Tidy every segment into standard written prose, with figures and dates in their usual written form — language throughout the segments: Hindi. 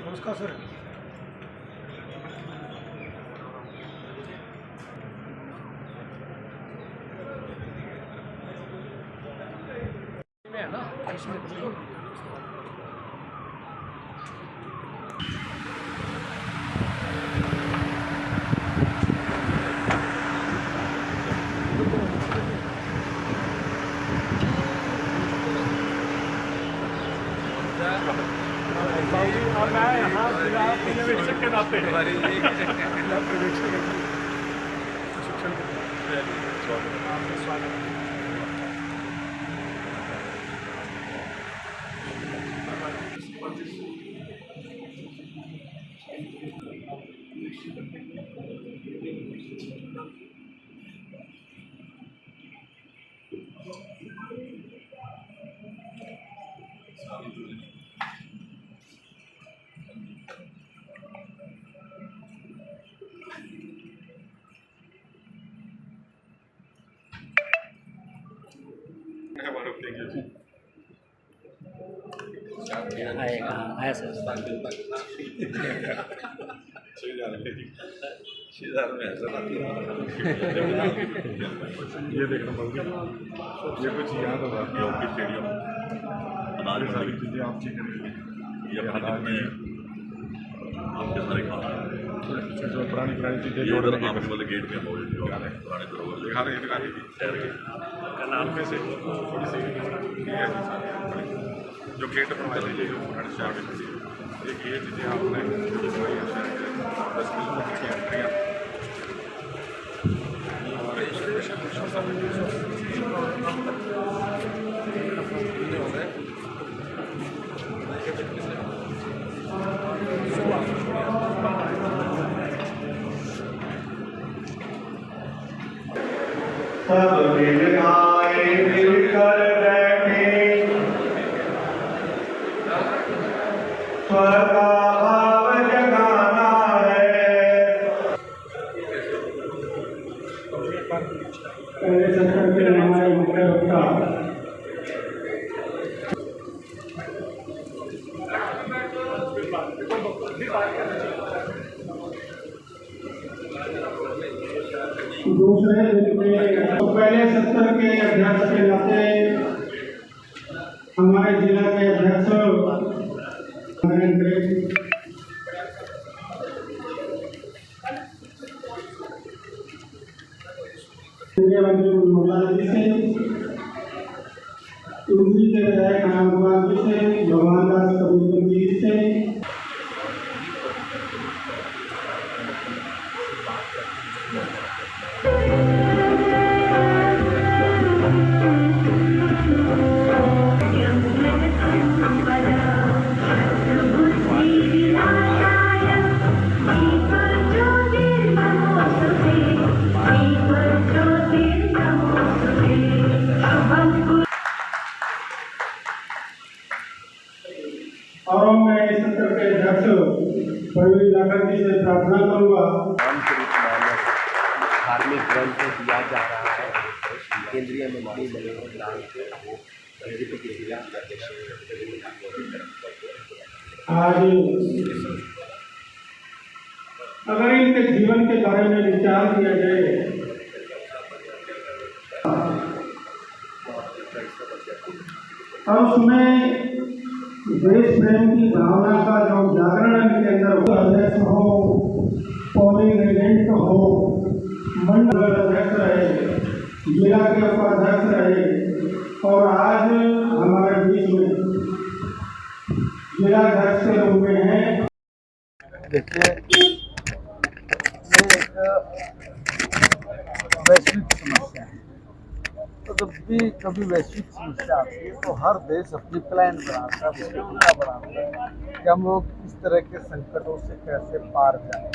नमस्कार सर। है ना इसमें और मैं यहाँ जिला पर्यवेक्षक के नाते स्वागत। आया सर ये देखना पड़ेगा, ये कुछ याद होगा हॉकी स्टेडियम, ये सारी चीज़ें आप चीज़ ये आपके सारे जो पुरानी चीज़ें जोड़ रहे हैं वाले गेट में पुराने दिखा रहे हैं शहर के कनाल में से थोड़ी सी जो गेट बनवा लीजिए पुराने शहर में एक ये चीज़ें आपने बनवाई है शहर के 10 किलोमीटर की एंट्रियाँ सब मिल आए मिलकर बैठे स्वर का भाव जगाना है। पहले सत्र के हमारे मुख्य वक्ता दूसरे पहले सत्र के अध्यक्ष के नाते हमारे जिला के अध्यक्ष मंत्री मौलाना जी से, उर्दू के विधायक राम कुमार जी से, भगवान दास कबीर जी से, और मैं इस सत्र के अध्यक्ष परवीन लाखन जी से प्रार्थना करूँगा। धार्मिक ग्रंथ दिया जा रहा है केंद्रीय मंत्री मनोहर लाल को के जिला आज अगर इनके जीवन के बारे में विचार किया जाए और उसमें देश प्रेम की भावना का जो जागरण इनके अंदर अध्यक्ष हो, पोलिंग एजेंट हो, मंडल अध्यक्ष रहे, जिला के उपाध्यक्ष रहे और आज हमारे बीच में जिला अध्यक्ष के रूप में है। देखिए, ये एक वैश्विक समस्या है। तो जब भी कभी वैश्विक समस्या आती है तो हर देश अपनी प्लान बनाता है, अपनी योजना बनाता है कि हम लोग इस तरह के संकटों से कैसे पार जाएं।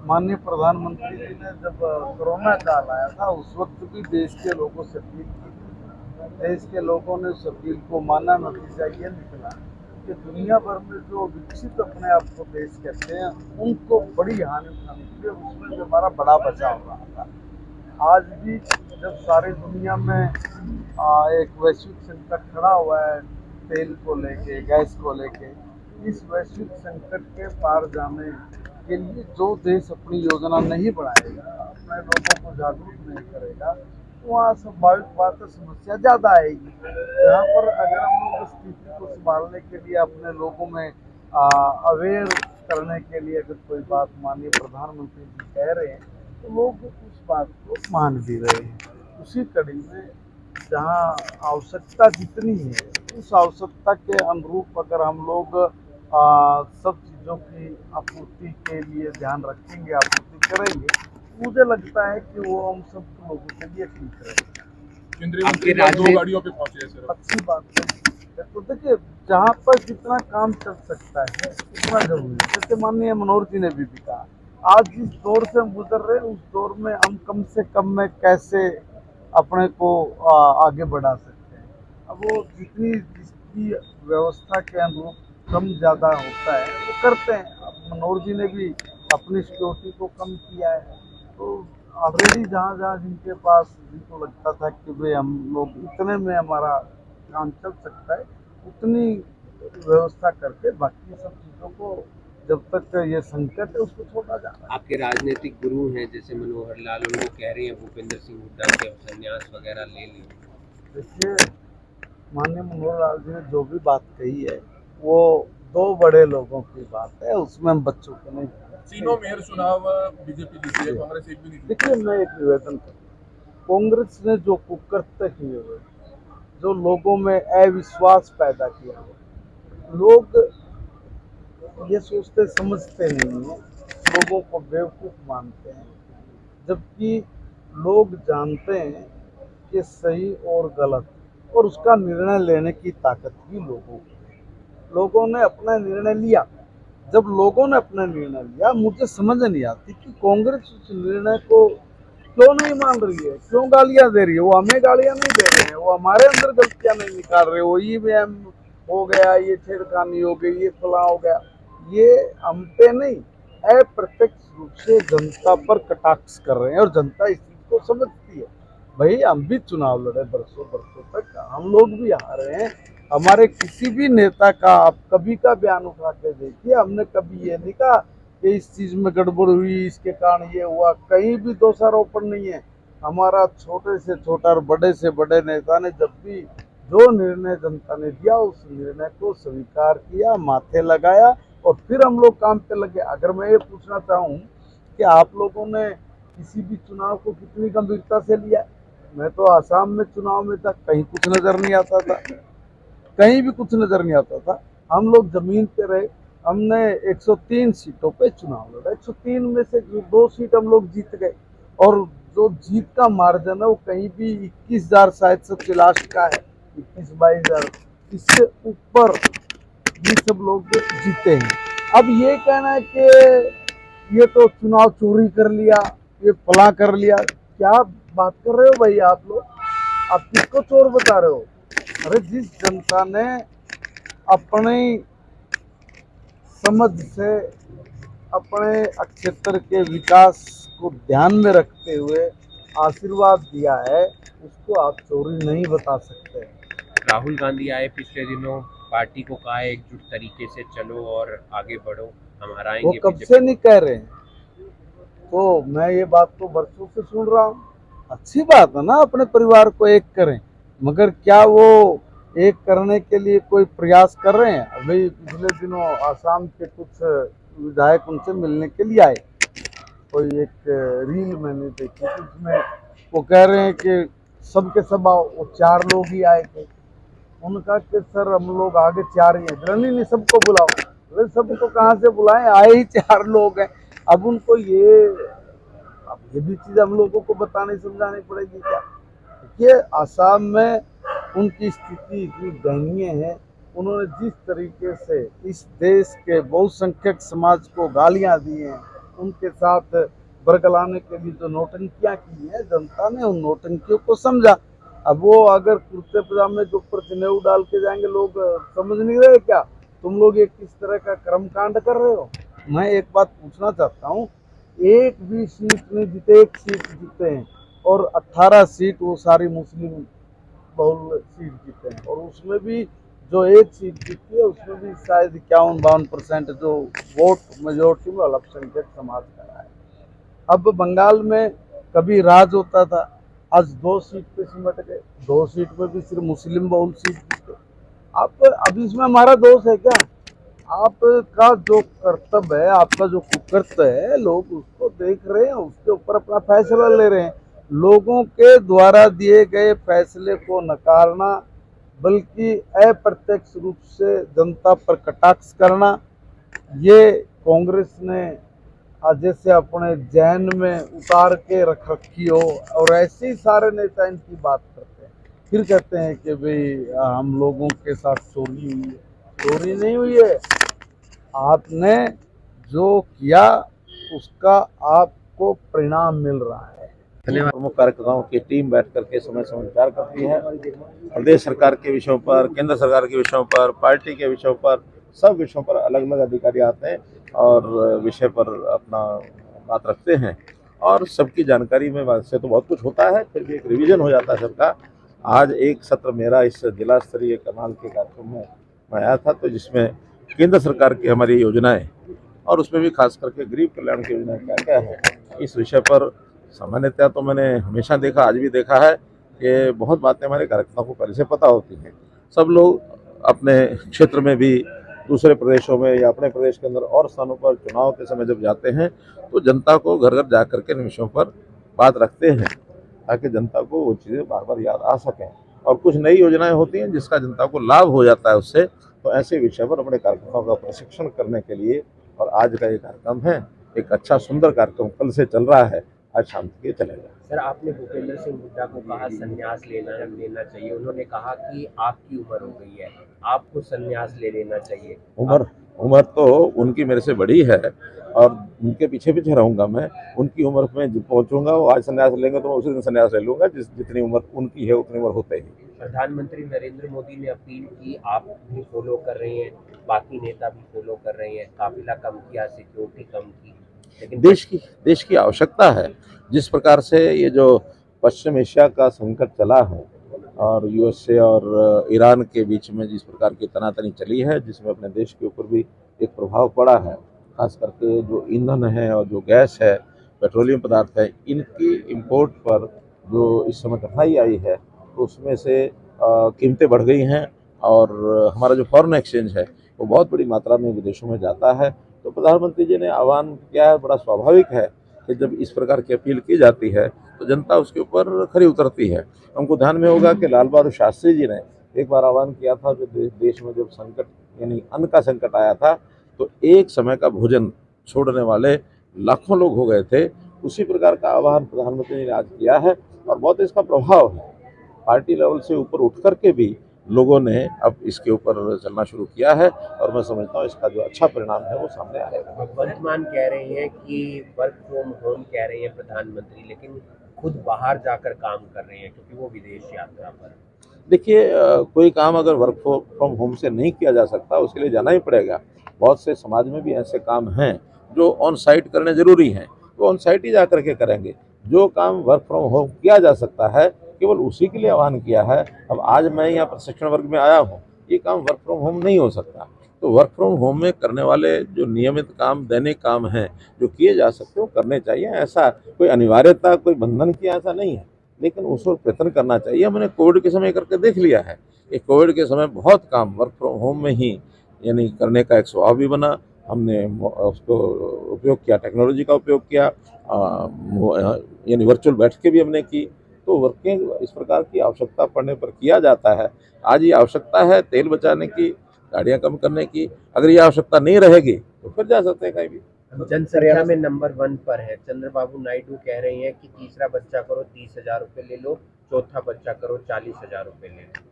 माननीय प्रधानमंत्री जी ने जब कोरोना काल आया था उस वक्त भी देश के लोगों से अपील की थी। देश के लोगों ने उस अपील को माना। नतीजा ये निकला कि दुनिया भर में जो विकसित अपने आप को देश कहते हैं उनको बड़ी हानि उठानी पड़ी, उसमें भी हमारा बड़ा बचाव रहा था। आज भी जब सारी दुनिया में एक वैश्विक संकट खड़ा हुआ है, तेल को लेके, गैस को लेके, इस वैश्विक संकट के पार जाने के लिए जो देश अपनी योजना नहीं बढ़ाएगा, अपने लोगों को जागरूक नहीं करेगा, तो वहाँ स्वाभाविक बात है समस्या ज़्यादा आएगी। यहाँ पर अगर हम लोग स्थिति को संभालने के लिए अपने लोगों में अवेयर करने के लिए अगर कोई बात माननीय प्रधानमंत्री जी कह रहे हैं, तो लोग उस बात को मान भी रहे हैं। उसी कड़ी में जहाँ आवश्यकता जितनी है, उस आवश्यकता के अनुरूप अगर हम लोग सब चीज़ों की आपूर्ति के लिए ध्यान रखेंगे, आपूर्ति करेंगे, मुझे लगता है कि वो हम सब लोगों के लिए ठीक रहेगा। केंद्रीय मंत्री 2 गाड़ियों पे पहुंचे हैं सर। अच्छी बात है। तो देखिए, जहाँ पर जितना काम चल सकता है उतना जरूरी है। जैसे माननीय मनोहर जी ने भी कहा, आज जिस दौर से हम गुजर रहे हैं, उस दौर में हम कम से कम में कैसे अपने को आगे बढ़ा सकते हैं। अब वो जिसकी व्यवस्था के अनुरूप कम ज़्यादा होता है वो करते हैं। अब मनोहर जी ने भी अपनी सिक्योरिटी को कम किया है, तो ऑलरेडी जहाँ जहाँ जिनके पास जिनको लगता था कि भाई हम लोग इतने में हमारा काम चल सकता है, उतनी व्यवस्था करके बाकी सब चीज़ों को जब तक ये संकट है उसको छोड़ा जा रहा है। आपके राजनीतिक गुरु हैं जैसे मनोहर लाल, उनको कह रहे हैं भूपेंद्र सिंह हुड्डा के संन्यास वगैरह ले लें। देखिए, माननीय मनोहर लाल जी ने जो भी बात कही है वो 2 बड़े लोगों की बात है, उसमें हम बच्चों को नहीं। तीनों मेयर चुनाव बीजेपी जीती है, कांग्रेस एक भी नहीं जीती। देखिए, मैं एक निवेदन करूँ, कांग्रेस ने जो कुकर्ते किए हुए, जो लोगों में अविश्वास पैदा किया, लोग ये सोचते समझते नहीं हैं, लोगों को बेवकूफ़ मानते हैं, जबकि लोग जानते हैं कि सही और गलत और उसका निर्णय लेने की ताकत भी लोगों को है। लोगों ने अपना निर्णय लिया। जब लोगों ने अपना निर्णय लिया, मुझे समझ नहीं आती कि कांग्रेस उस निर्णय को क्यों नहीं मान रही है, क्यों गालियां दे रही है। वो हमें गालियां नहीं दे रहे हैं, वो हमारे अंदर गलतियां नहीं निकाल रहे, वो ईवीएम हो गया, ये छेड़खानी हो गई, ये फला हो गया, ये हम पे नहीं, अप्रत्यक्ष रूप से जनता पर कटाक्ष कर रहे हैं और जनता इस चीज को समझती है। भाई, हम भी चुनाव लड़े बरसों बरसों तक, हम लोग भी हारे हैं। हमारे किसी भी नेता का आप कभी का बयान उठा के देखिए, हमने कभी ये नहीं कहा कि इस चीज में गड़बड़ हुई, इसके कारण ये हुआ, कहीं भी दोषारोपण नहीं है। हमारा छोटे से छोटा और बड़े से बड़े नेता ने जब भी जो निर्णय जनता ने दिया उस निर्णय को स्वीकार किया, माथे लगाया और फिर हम लोग काम पे लगे। अगर मैं ये पूछना चाहूँ कि आप लोगों ने किसी भी चुनाव को कितनी गंभीरता से लिया, मैं तो आसाम में चुनाव में था, कहीं कुछ नजर नहीं आता था, कहीं भी कुछ नजर नहीं आता था। हम लोग जमीन पे रहे, हमने 103 सीटों पे चुनाव लड़ा, 103 में से 2 सीट हम लोग जीत गए और जो जीत का मार्जिन है वो कहीं भी 21,000 शायद सबसे लास्ट का है, 21-22,000, इससे ऊपर ये सब लोग जीते हैं। अब ये कहना है कि ये तो चुनाव चोरी कर लिया, ये फला कर लिया, क्या बात कर रहे हो भाई आप लोग? आप किसको चोर बता रहे हो? अरे, जिस जनता ने अपनी समझ से अपने क्षेत्र के विकास को ध्यान में रखते हुए आशीर्वाद दिया है, उसको आप चोरी नहीं बता सकते। राहुल गांधी आए पिछले दिनों, पार्टी को कहा एकजुट तरीके से चलो और आगे बढ़ो, हम हराएंगे। वो कब से नहीं कह रहे हैं, तो मैं ये बात तो बरसों से सुन रहा हूँ। अच्छी बात है ना, अपने परिवार को एक करें, मगर क्या वो एक करने के लिए कोई प्रयास कर रहे हैं? अभी पिछले दिनों आसाम के कुछ विधायक उनसे मिलने के लिए आए, कोई एक रील मैंने देखी, उसमें वो कह रहे हैं कि सबके सब आओ, वो 4 लोग ही आए थे। उनका कि सर हम लोग आगे 4 ही हैं, नहीं सबको बुलाओ। अरे, सबको कहाँ से बुलाएं, आए ही 4 लोग हैं। अब उनको अब ये भी चीज़ हम लोगों को बताने समझानी पड़ेगी क्या? देखिए, आसाम में उनकी स्थिति इतनी दयनीय है, उन्होंने जिस तरीके से इस देश के बहुसंख्यक समाज को गालियां दी हैं, उनके साथ बरगलाने के लिए जो नौटंकियां की हैं, जनता ने उन नौटंकियों को समझा। अब वो अगर कुर्ते पजामे के ऊपर जनेऊ डाल के जाएंगे, लोग समझ नहीं रहे क्या तुम लोग ये किस तरह का कर्मकांड कर रहे हो? मैं एक बात पूछना चाहता हूँ, एक भी सीट नहीं जीते, 1 सीट जीते हैं और 18 सीट वो सारी मुस्लिम बहुल सीट जीते हैं, और उसमें भी जो एक सीट जीती है उसमें भी शायद 51-52% जो वोट मेजोरिटी में अल्पसंख्यक समाज का है। अब बंगाल में कभी राज होता था, आज 2 सीट पे सिमट गए, 2 सीट में भी सिर्फ मुस्लिम बहुल सीट जीते। आप अब इसमें हमारा दोष है क्या? आपका जो कर्तव्य है, आपका जो कुकर्तव्य है, लोग उसको देख रहे हैं, उसके ऊपर अपना फैसला ले रहे हैं। लोगों के द्वारा दिए गए फैसले को नकारना, बल्कि अप्रत्यक्ष रूप से जनता पर कटाक्ष करना, ये कांग्रेस ने जैसे अपने जहन में उतार के रख रखी हो। और ऐसे ही सारे नेता इनकी बात करते हैं, फिर कहते हैं कि भाई हम लोगों के साथ चोरी हुई है। चोरी नहीं हुई है, आपने जो किया उसका आपको परिणाम मिल रहा है। प्रमुख कार्यकर्ताओं की टीम बैठ करके समय समय विचार करती है। प्रदेश सरकार के विषयों पर, केंद्र सरकार के विषयों पर, पार्टी के विषयों पर, सब विषयों पर अलग अलग अधिकारी आते हैं और विषय पर अपना बात रखते हैं। और सबकी जानकारी में से तो बहुत कुछ होता है, फिर भी एक रिवीजन हो जाता है सबका। आज एक सत्र मेरा इस जिला स्तरीय कमाल के कार्यक्रम में मैं आया था, तो जिसमें केंद्र सरकार की हमारी योजनाएं और उसमें भी खास करके गरीब कल्याण की योजनाएं क्या क्या है, इस विषय पर सामान्यतः तो मैंने हमेशा देखा, आज भी देखा है कि बहुत बातें हमारे कार्यकर्ताओं को पहले से पता होती हैं। सब लोग अपने क्षेत्र में भी, दूसरे प्रदेशों में या अपने प्रदेश के अंदर और स्थानों पर चुनाव के समय जब जाते हैं तो जनता को घर घर जा करके इन विषयों पर बात रखते हैं, ताकि जनता को वो चीज़ें बार बार याद आ सकें। और कुछ नई योजनाएं होती हैं जिसका जनता को लाभ हो जाता है उससे, तो ऐसे विषय पर अपने कार्यकर्ताओं का प्रशिक्षण करने के लिए और आज का ये कार्यक्रम है, एक अच्छा सुंदर कार्यक्रम कल से चल रहा है, आज शाम तक ये चलेगा। सर, आपने भूपेंद्र सिंह हुड्डा को कहा संन्यास लेना चाहिए, उन्होंने कहा कि आपकी उम्र हो गई है, आपको संन्यास ले लेना चाहिए। उम्र तो उनकी मेरे से बड़ी है और उनके पीछे पीछे रहूंगा मैं। उनकी उम्र में जब पहुंचूंगा, वो आज संन्यास लेंगे तो मैं उसी दिन संन्यास ले लूंगा, जितनी उम्र उनकी है उतनी उम्र होते ही। प्रधानमंत्री नरेंद्र मोदी ने अपील की, आप भी फॉलो कर रहे हैं, बाकी नेता भी फॉलो कर रहे हैं, काफिला कम किया, सिक्योरिटी कम की, लेकिन देश की आवश्यकता है। जिस प्रकार से ये जो पश्चिम एशिया का संकट चला है और यूएसए और ईरान के बीच में जिस प्रकार की तनातनी चली है, जिसमें अपने देश के ऊपर भी एक प्रभाव पड़ा है, खास करके जो ईंधन है और जो गैस है, पेट्रोलियम पदार्थ है, इनकी इंपोर्ट पर जो इस समय कठिनाई आई है, तो उसमें से कीमतें बढ़ गई हैं और हमारा जो फॉरेन एक्सचेंज है वो बहुत बड़ी मात्रा में विदेशों में जाता है। तो प्रधानमंत्री जी ने आह्वान किया है, बड़ा स्वाभाविक है कि जब इस प्रकार की अपील की जाती है तो जनता उसके ऊपर खरी उतरती है। हमको ध्यान में होगा कि लाल बहादुर शास्त्री जी ने एक बार आह्वान किया था, जो देश में जब संकट यानी अन्न का संकट आया था, तो एक समय का भोजन छोड़ने वाले लाखों लोग हो गए थे। उसी प्रकार का आह्वान प्रधानमंत्री ने आज किया है और बहुत इसका प्रभाव है। पार्टी लेवल से ऊपर उठ करके भी लोगों ने अब इसके ऊपर चलना शुरू किया है और मैं समझता हूँ इसका जो अच्छा परिणाम है वो सामने आएगा। वर्तमान कह रहे हैं कि वर्क फ्रॉम होम कह रहे हैं प्रधानमंत्री, लेकिन खुद बाहर जाकर काम कर रहे हैं क्योंकि वो विदेश यात्रा पर। देखिए, कोई काम अगर वर्क फ्रॉम होम से नहीं किया जा सकता, उसके लिए जाना ही पड़ेगा। बहुत से समाज में भी ऐसे काम हैं जो ऑन साइट करने जरूरी हैं, तो ऑन साइट ही जा करके करेंगे। जो काम वर्क फ्रॉम होम किया जा सकता है केवल उसी के लिए आह्वान किया है। अब आज मैं यहाँ प्रशिक्षण वर्ग में आया हूँ, ये काम वर्क फ्रॉम होम नहीं हो सकता। तो वर्क फ्रॉम होम में करने वाले जो नियमित काम, दैनिक काम हैं जो किए जा सकते हो करने चाहिए। ऐसा कोई अनिवार्यता, कोई बंधन की ऐसा नहीं है, लेकिन उस पर प्रयत्न करना चाहिए। हमने कोविड के समय करके देख लिया है कि कोविड के समय बहुत काम वर्क फ्रॉम होम में ही यानी करने का एक स्वभाव भी बना। हमने उसको उपयोग किया, टेक्नोलॉजी का उपयोग किया, यानी वर्चुअल बैठकें भी हमने की। तो वर्किंग इस प्रकार की आवश्यकता पड़ने पर किया जाता है। आज ये आवश्यकता है तेल बचाने की, गाड़ियाँ कम करने की। अगर ये आवश्यकता नहीं रहेगी तो फिर जा सकते हैं कहीं भी। जनसंख्या में नंबर 1 पर है। चंद्रबाबू नायडू कह रहे हैं कि तीसरा बच्चा करो 30,000 रुपये ले लो, चौथा बच्चा करो 40,000 रुपये ले लो।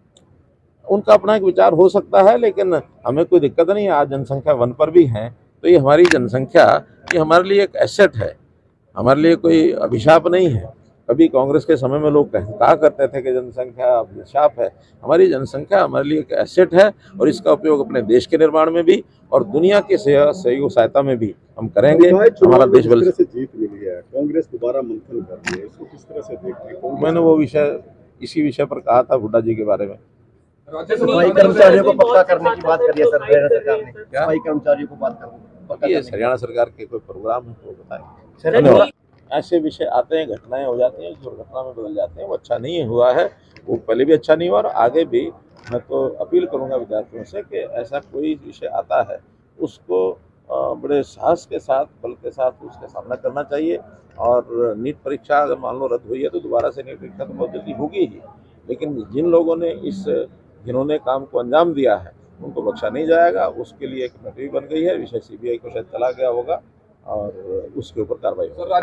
उनका अपना एक विचार हो सकता है, लेकिन हमें कोई दिक्कत नहीं है। आज जनसंख्या 1 पर भी है, तो ये हमारी जनसंख्या ये हमारे लिए एक एसेट है, हमारे लिए कोई अभिशाप नहीं है। कभी कांग्रेस के समय में लोग कहा करते थे कि जनसंख्या अभिशाप है। हमारी जनसंख्या हमारे लिए एक एसेट है और इसका उपयोग अपने देश के निर्माण में भी और दुनिया की सहयोग सहायता में भी हम करेंगे। हमारा देश बल से जीत मिली है, कांग्रेस दोबारा मंथन कर रही है, इसको किस तरह से देखते हैं? मैंने वो विषय इसी विषय पर कहा था हुड्डा जी के बारे में। सफाई कर्मचारियों को पक्का करने की बात करी है सर हरियाणा सरकार ने। सफाई कर्मचारियों को बात करने ये हरियाणा सरकार के कोई प्रोग्राम है तो बताएंगे। सर धन्यवाद। ऐसे विषय आते हैं, घटनाएं हो जाती हैं, दुर्घटना में बदल जाते हैं। वो अच्छा नहीं हुआ है, वो पहले भी अच्छा नहीं हुआ और आगे भी। मैं तो अपील करूंगा विद्यार्थियों से कि ऐसा कोई विषय आता है उसको बड़े साहस के साथ, बल के साथ उसका सामना करना चाहिए। और नीट परीक्षा अगर मान लो रद्द हुई है तो दोबारा से नीट परीक्षा तो बहुत जल्दी होगी ही, लेकिन जिन लोगों ने इस जिन्होंने काम को अंजाम दिया है उनको बख्शा नहीं जाएगा। उसके लिए एक कमेटी बन गई है, विषय CBI को शायद चला गया होगा और उसके ऊपर कार्रवाई होगी।